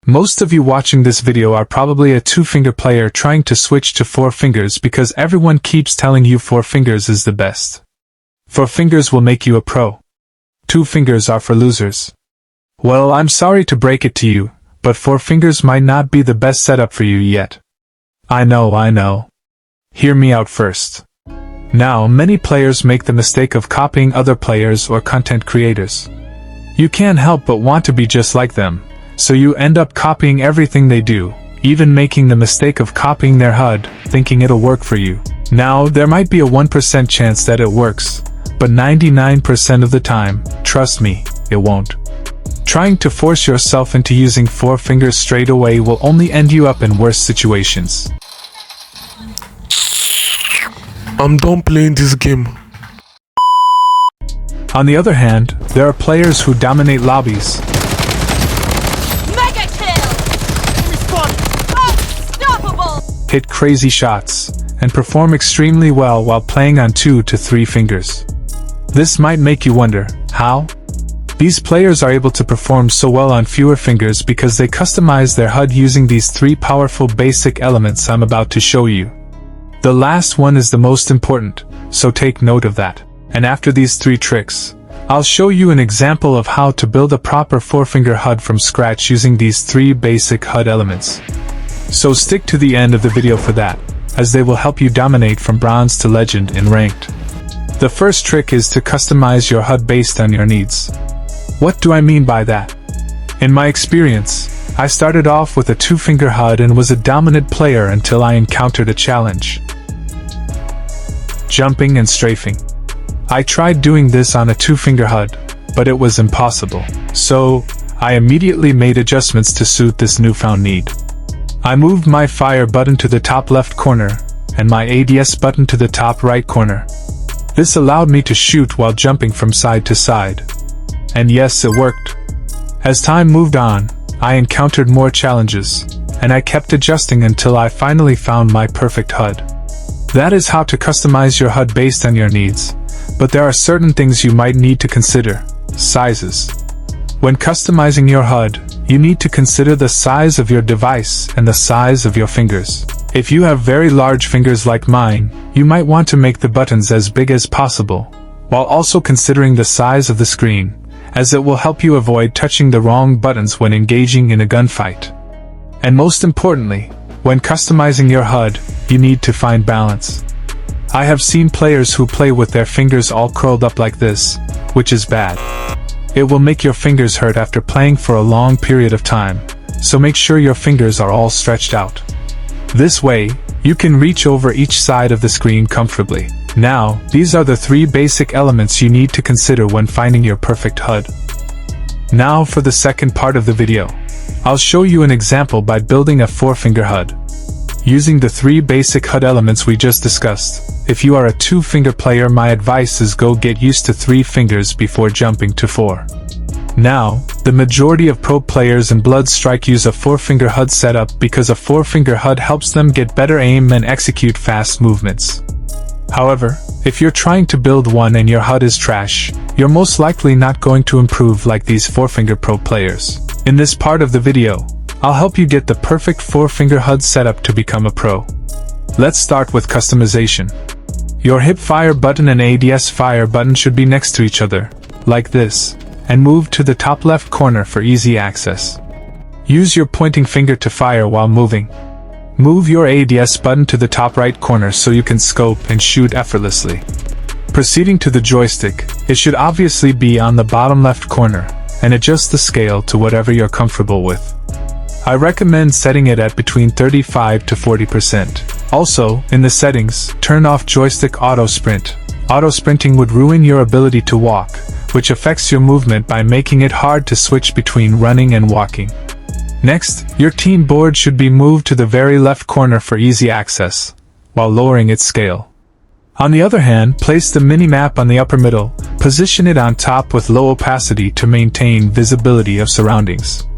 Most of you watching this video are probably a 2-finger player trying to switch to 4 fingers because everyone keeps telling you 4 fingers is the best. 4 fingers will make you a pro. 2 fingers are for losers. Well, I'm sorry to break it to you, but 4 fingers might not be the best setup for you yet. I know. Hear me out first. Now, many players make the mistake of copying other players or content creators. You can't help but want to be just like them, so you end up copying everything they do, even making the mistake of copying their HUD, thinking it'll work for you. Now, there might be a 1% chance that it works, but 99% of the time, trust me, it won't. Trying to force yourself into using 4 fingers straight away will only end you up in worse situations. I'm done playing this game. On the other hand, there are players who dominate lobbies, Mega kill! Unstoppable! hit crazy shots, and perform extremely well while playing on 2 to 3 fingers. This might make you wonder, how? These players are able to perform so well on fewer fingers because they customize their HUD using these 3 powerful basic elements I'm about to show you. The last one is the most important, so take note of that. And after these 3 tricks, I'll show you an example of how to build a proper 4-finger HUD from scratch using these 3 basic HUD elements. So stick to the end of the video for that, as they will help you dominate from bronze to legend in ranked. The first trick is to customize your HUD based on your needs. What do I mean by that? In my experience, I started off with a 2-finger HUD and was a dominant player until I encountered a challenge: jumping and strafing. I tried doing this on a 2-finger HUD, but it was impossible. So, I immediately made adjustments to suit this newfound need. I moved my fire button to the top left corner, and my ADS button to the top right corner. This allowed me to shoot while jumping from side to side. And yes, it worked. As time moved on, I encountered more challenges, and I kept adjusting until I finally found my perfect HUD. That is how to customize your HUD based on your needs, but there are certain things you might need to consider. Sizes. When customizing your HUD, you need to consider the size of your device and the size of your fingers. If you have very large fingers like mine, you might want to make the buttons as big as possible, while also considering the size of the screen, as it will help you avoid touching the wrong buttons when engaging in a gunfight. And most importantly, when customizing your HUD, you need to find balance. I have seen players who play with their fingers all curled up like this, which is bad. It will make your fingers hurt after playing for a long period of time, so make sure your fingers are all stretched out. This way, you can reach over each side of the screen comfortably. Now, these are the 3 basic elements you need to consider when finding your perfect HUD. Now for the second part of the video. I'll show you an example by building a 4-finger HUD. Using the 3 basic HUD elements we just discussed, if you are a 2-finger player, my advice is go get used to 3 fingers before jumping to 4. Now, the majority of pro players in Bloodstrike use a 4-finger HUD setup because a 4-finger HUD helps them get better aim and execute fast movements. However, if you're trying to build one and your HUD is trash, you're most likely not going to improve like these 4-finger pro players. In this part of the video, I'll help you get the perfect 4-finger HUD setup to become a pro. Let's start with customization. Your hip fire button and ADS fire button should be next to each other, like this, and move to the top left corner for easy access. Use your pointing finger to fire while moving. Move your ADS button to the top right corner so you can scope and shoot effortlessly. Proceeding to the joystick, it should obviously be on the bottom left corner, and adjust the scale to whatever you're comfortable with. I recommend setting it at between 35 to 40%. Also, in the settings, turn off joystick auto sprint. Auto sprinting would ruin your ability to walk, which affects your movement by making it hard to switch between running and walking. Next, your team board should be moved to the very left corner for easy access, while lowering its scale. On the other hand, place the minimap on the upper middle, position it on top with low opacity to maintain visibility of surroundings.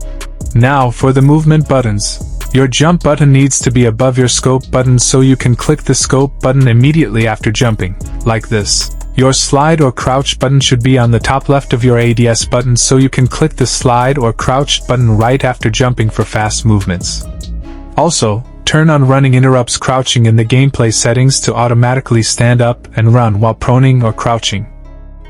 Now for the movement buttons. Your jump button needs to be above your scope button so you can click the scope button immediately after jumping, like this. Your slide or crouch button should be on the top left of your ADS button, so you can click the slide or crouched button right after jumping for fast movements. Also, turn on running interrupts crouching in the gameplay settings to automatically stand up and run while proning or crouching.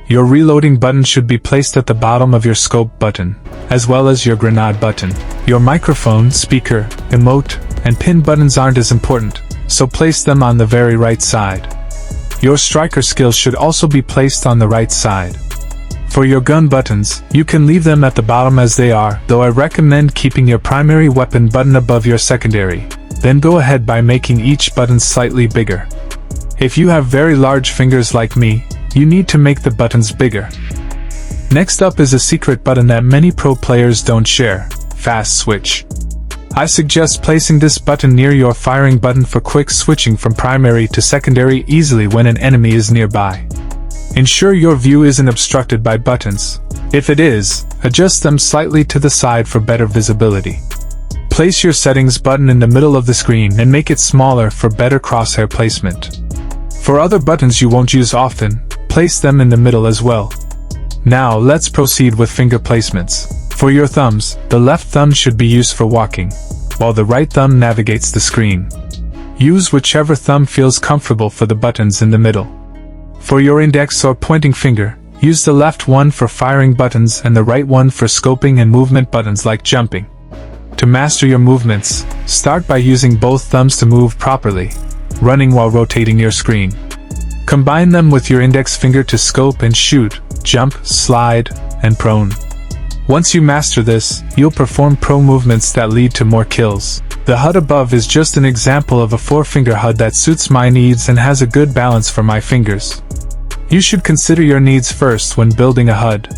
Your reloading button should be placed at the bottom of your scope button, as well as your grenade button. Your microphone, speaker, emote, and pin buttons aren't as important, so place them on the very right side. Your striker skill should also be placed on the right side. For your gun buttons, you can leave them at the bottom as they are, though I recommend keeping your primary weapon button above your secondary. Then go ahead by making each button slightly bigger. If you have very large fingers like me, you need to make the buttons bigger. Next up is a secret button that many pro players don't share: fast switch. I suggest placing this button near your firing button for quick switching from primary to secondary easily when an enemy is nearby. Ensure your view isn't obstructed by buttons. If it is, adjust them slightly to the side for better visibility. Place your settings button in the middle of the screen and make it smaller for better crosshair placement. For other buttons you won't use often, place them in the middle as well. Now let's proceed with finger placements. For your thumbs, the left thumb should be used for walking, while the right thumb navigates the screen. Use whichever thumb feels comfortable for the buttons in the middle. For your index or pointing finger, use the left one for firing buttons and the right one for scoping and movement buttons like jumping. To master your movements, start by using both thumbs to move properly, running while rotating your screen. Combine them with your index finger to scope and shoot, jump, slide, and prone. Once you master this, you'll perform pro movements that lead to more kills. The HUD above is just an example of a 4-finger HUD that suits my needs and has a good balance for my fingers. You should consider your needs first when building a HUD.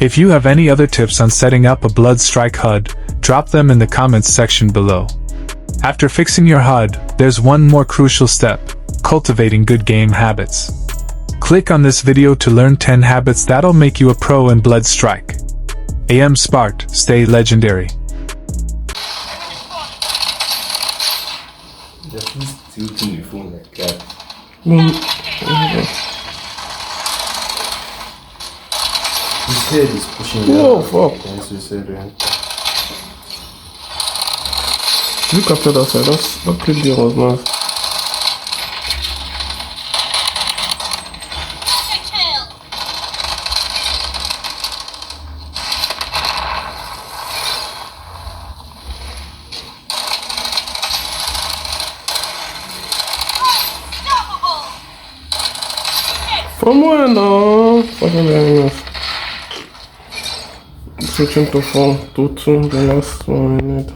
If you have any other tips on setting up a Blood Strike HUD, drop them in the comments section below. After fixing your HUD, there's one more crucial step: cultivating good game habits. Click on this video to learn 10 habits that'll make you a pro in Blood Strike. SPAT, stay legendary. Just tilting your phone like that. His head is pushing Oh, down. fuck. That's what he said, right? Look after that side. That clip there was nice. From where now? Fucking very nice. Switching to 4 to 2, the last 1 minute.